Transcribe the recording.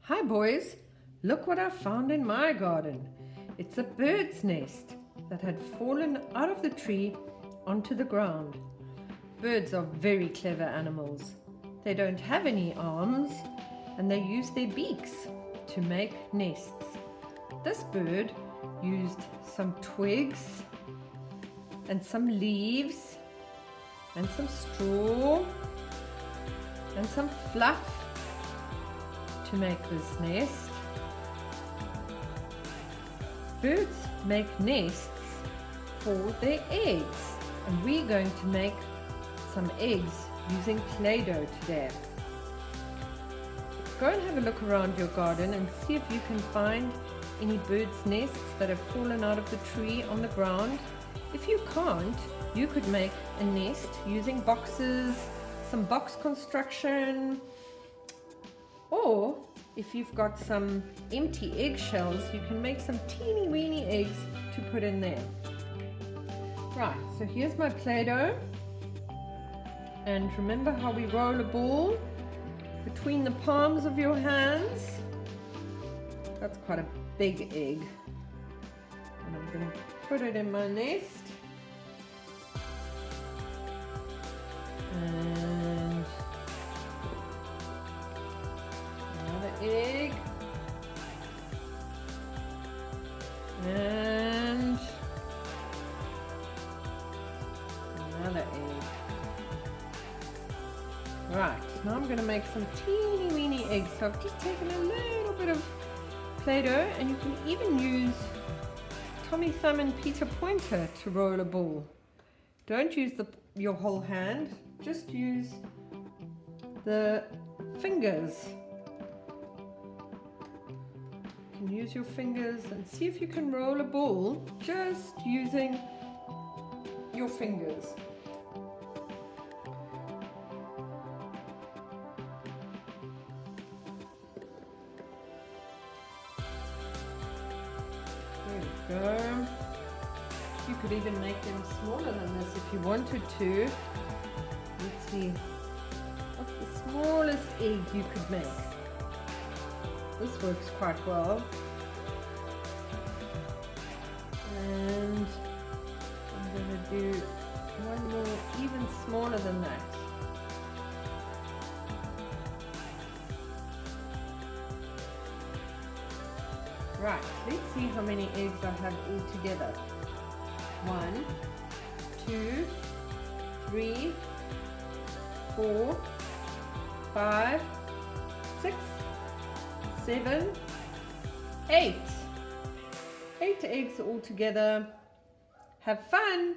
Hi boys, look what I found in my garden. It's a bird's nest that had fallen out of the tree onto the ground. Birds are very clever animals. They don't have any arms and they use their beaks to make nests. This bird used some twigs and some leaves and some straw and some fluff to make this nest. Birds make nests for their eggs, and we're going to make some eggs using Play-Doh today. Go and have a look around your garden and see if you can find any birds' nests that have fallen out of the tree on the ground. If you can't, you could make a nest using boxes, some box construction, or if you've got some empty eggshells, you can make some teeny weeny eggs to put in there. Right, so here's my Play-Doh. And remember how we roll a ball between the palms of your hands? That's quite a big egg. And I'm going to put it in my nest. And another egg. And another egg. Right, now I'm going to make some teeny weeny eggs. So I've just taken a little bit of Play-Doh, and you can even use Tommy Thumb and Peter Pointer to roll a ball. Don't use your whole hand, just use the fingers. You can use your fingers and see if you can roll a ball just using your fingers. There we go. You could even make them smaller than this if you wanted to. Let's see. What's the smallest egg you could make? This works quite well. And I'm going to do one more even smaller than that. Right, let's see how many eggs I have all together. 1, 2, 3, 4, 5, 6, 7, 8. 8 eggs all together. Have fun!